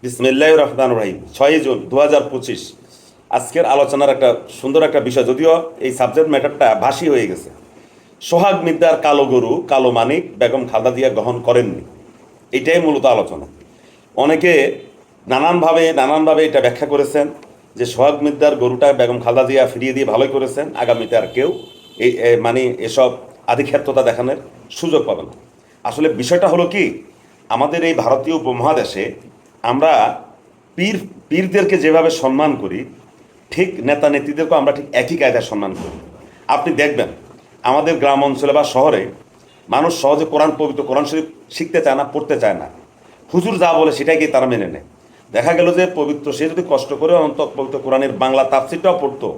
বিসমিল্লাহির রহমানির রহিম। 6 জুন 2025। আজকের আলোচনার একটা সুন্দর একটা বিষয়, যদিও এই সাবজেক্ট ম্যাটারটা ভাসি হয়ে গেছে। সোহাগ মিদ্দার কালো গরু কালো মানিক বেগম খালেদা জিয়া গ্রহণ করেননি, এটাই মূলত আলোচনা। অনেকে নানানভাবে এটা ব্যাখ্যা করেছেন যে সোহাগ মিদ্দার গরুটা বেগম খালেদা জিয়া ফিরিয়ে দিয়ে ভালোই করেছেন, আগামীতে আর কেউ মানে এসব আধিক্ষেত্রতা দেখানোর সুযোগ পাবে না। আসলে বিষয়টা হলো কি, আমাদের এই ভারতীয় উপমহাদেশে আমরা পীরদেরকে যেভাবে সম্মান করি, ঠিক নেতা নেত্রীদেরকেও আমরা ঠিক একই কায়দায় সম্মান করি। আপনি দেখবেন আমাদের গ্রাম অঞ্চলে বা শহরে মানুষ সহজে পবিত্র কোরআন শরীফ শিখতে চায় না, পড়তে চায় না। হুজুর যা বলে সেটাই তারা মেনে নেয়। দেখা গেল যে সে যদি কষ্ট করে অন্তত পবিত্র কোরআনের বাংলা তাফসীরটাও পড়তো,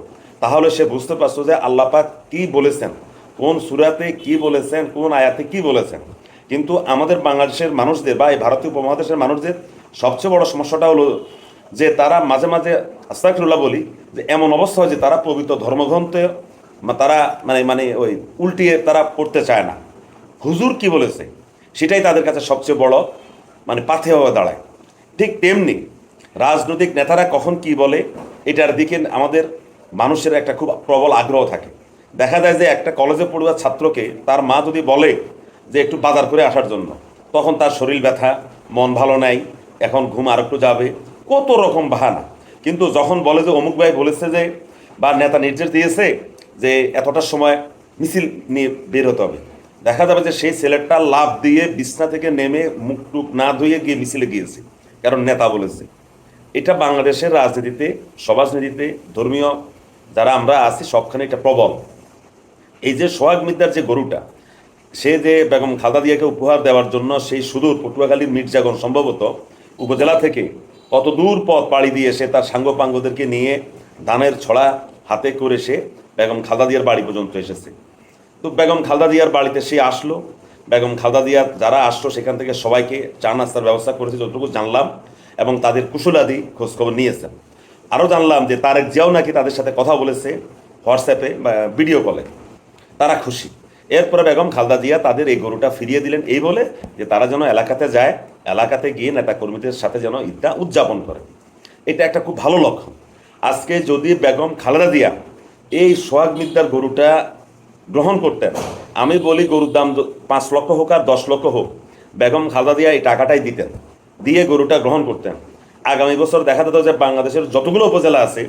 তাহলে সে বুঝতে পারতো যে আল্লাহ পাক কী বলেছেন, কোন সূরাতে কি বলেছেন, কোন আয়াতে কি বলেছেন। কিন্তু আমাদের বাংলাদেশের মানুষদের বা এই ভারতীয় উপমহাদেশের মানুষদের সবচেয়ে বড় সমস্যাটা হলো যে তারা মাঝে মাঝে আস্তাগফিরুল্লাহ বলি, যে এমন অবস্থা হয় যে তারা পবিত্র ধর্মগ্রন্থে তারা মানে ওই উল্টিয়ে তারা পড়তে চায় না। হুজুর কি বলেছে সেটাই তাদের কাছে সবচেয়ে বড় পাথেয় হয়ে দাঁড়ায়। ঠিক তেমনি রাজনৈতিক নেতারা কখন কি বলে এটার দিকে আমাদের মানুষের একটা খুব প্রবল আগ্রহ থাকে। দেখা যায় যে একটা কলেজে পড়ুয়া ছাত্রকে তার মা যদি বলে যে একটু বাজার করে আসার জন্য, তখন তার শরীর ব্যথা, মন ভালো নাই, এখন ঘুম আর একটু যাবে, কত রকম বাহানা। কিন্তু যখন বলে যে অমুক ভাই বলেছে যে বা নেতা নির্দেশ দিয়েছে যে এতটার সময় মিছিল নিয়ে বের হতে হবে, দেখা যাবে যে সেই ছেলেটা লাফ দিয়ে বিছনা থেকে নেমে মুখ টুক না ধুয়ে গিয়ে মিছিলে গিয়েছে, কারণ নেতা বলেছে। এটা বাংলাদেশের রাজনীতিতে, সমাজনীতিতে, ধর্মীয় যারা আমরা আছি সবখানে এটা প্রবল। এই যে সোহাগ মিদ্দার যে গরুটা, সে যে বেগম খালেদা জিয়াকে উপহার দেওয়ার জন্য সেই সুদূর পটুয়াখালীর মির্জাগঞ্জ সম্ভবত উপজেলা থেকে কত দূর পথ পাড়ি দিয়ে সে তার সাঙ্গপাঙ্গদেরকে নিয়ে ধানের ছড়া হাতে করে সে বেগম খালেদা জিয়ার বাড়ি পর্যন্ত এসেছে। তো বেগম খালেদা জিয়ার বাড়িতে সে আসলো। বেগম খালেদা জিয়া যারা আসলো সেখান থেকে সবাইকে চা নাস্তার ব্যবস্থা করেছে যতটুকু জানলাম, এবং তাদের কুশলাদি খোঁজখবর নিয়েছেন। আরও জানলাম যে তারেক জিয়াও নাকি তাদের সাথে কথা বলেছে হোয়াটসঅ্যাপে বা ভিডিও কলে, তারা খুশি। এরপরে বেগম খালেদা জিয়া তাদের এই গরুটা ফিরিয়ে দিলেন এই বলে যে তারা যেন এলাকাতে যায়, এলাকাতে গিয়ে নেতা কর্মীদের সাথে যেন ঈদটা উদযাপন করে। এটা একটা খুব ভালো লক্ষণ। আজকে যদি বেগম খালেদা জিয়া এই সোহাগ মিদ্দার গরুটা গ্রহণ করতেন, আমি বলি গরুর দাম 5 লক্ষ হোক আর 10 লক্ষ হোক, বেগম খালেদা জিয়া এই টাকাটাই দিতেন, দিয়ে গরুটা গ্রহণ করতেন। আগামী বছর দেখা যেত যে বাংলাদেশের যতগুলো উপজেলা আছে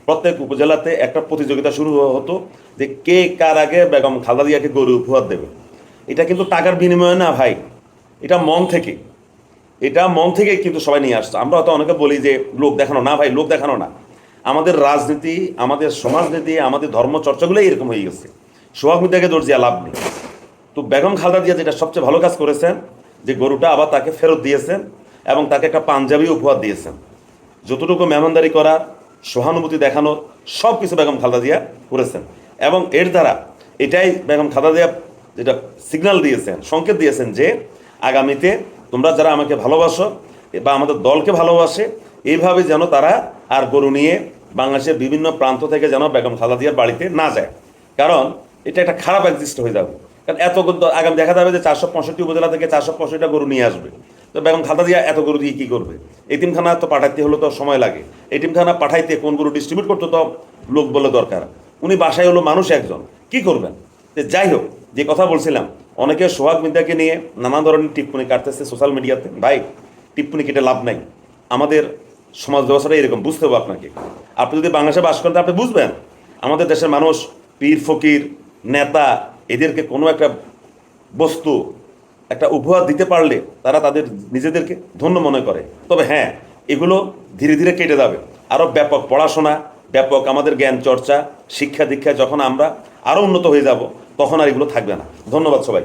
প্রত্যেক উপজেলাতে একটা প্রতিযোগিতা শুরু হতো যে কে কার আগে বেগম খালেদা জিয়াকে গরু উপহার দেবে। এটা কিন্তু টাকার বিনিময়ে না ভাই, এটা মন থেকে, এটা মন থেকে কিন্তু সবাই নিয়ে আসছে। আমরা হয়তো অনেকে বলি যে লোক দেখানো, না ভাই, লোক দেখানো না। আমাদের রাজনীতি, আমাদের সমাজনীতি, আমাদের ধর্মচর্চাগুলোই এরকম হয়ে গেছে। সোহাগ মিদ্দাকে দোষ দিয়া লাভ নেই। তো বেগম খালেদা জিয়া যেটা সবচেয়ে ভালো কাজ করেছেন যে গরুটা আবার তাকে ফেরত দিয়েছেন এবং তাকে একটা পাঞ্জাবি উপহার দিয়েছেন। যতটুকু মেহমানদারি করার, সহানুভূতি দেখানোর সব কিছু বেগম খালেদা জিয়া করেছেন। এবং এর দ্বারা এটাই বেগম খালেদা জিয়া যেটা সিগন্যাল দিয়েছেন, সংকেত দিয়েছেন যে আগামীতে তোমরা যারা আমাকে ভালোবাসো বা আমাদের দলকে ভালোবাসে, এইভাবে যেন তারা আর গরু নিয়ে বাংলাদেশের বিভিন্ন প্রান্ত থেকে যেন বেগম খালেদা জিয়ার বাড়িতে না যায়। কারণ এটা একটা খারাপ এক্সিস্ট হয়ে যাবে। কারণ এত আগামী দেখা যাবে যে 465 উপজেলা থেকে 465টা গরু নিয়ে আসবে। তো বেগম খালেদা জিয়া এত গরু দিয়ে কী করবে? এতিমখানা তো পাঠাইতে হলো তো সময় লাগে, এতিমখানা পাঠাইতে কোন গরু ডিস্ট্রিবিউট করতে তো লোক বলে দরকার। উনি বাসায় হলো মানুষ একজন, কি করবেন? যাই হোক, যে কথা বলছিলাম, অনেকে সোহাগ মিদ্দাকে নিয়ে নানা ধরনের টিপ্পনি কাটতেছে সোশ্যাল মিডিয়াতে। ভাই, টিপ্পনি কেটে লাভ নাই। আমাদের সমাজ ব্যবস্থাটা এরকম, বুঝতে হবে আপনাকে। আপনি যদি বাংলাদেশে বাস করেন আপনি বুঝবেন আমাদের দেশের মানুষ পীর ফকির নেতা এদেরকে কোনো একটা বস্তু, একটা উপহার দিতে পারলে তারা তাদের নিজেদেরকে ধন্য মনে করে। তবে হ্যাঁ, এগুলো ধীরে ধীরে কেটে যাবে। আরও ব্যাপক পড়াশোনা, ব্যাপক আমাদের জ্ঞান চর্চা, শিক্ষা দীক্ষা যখন আমরা আরও উন্নত হয়ে যাব, তখন আর এগুলো থাকবে না। ধন্যবাদ সবাই।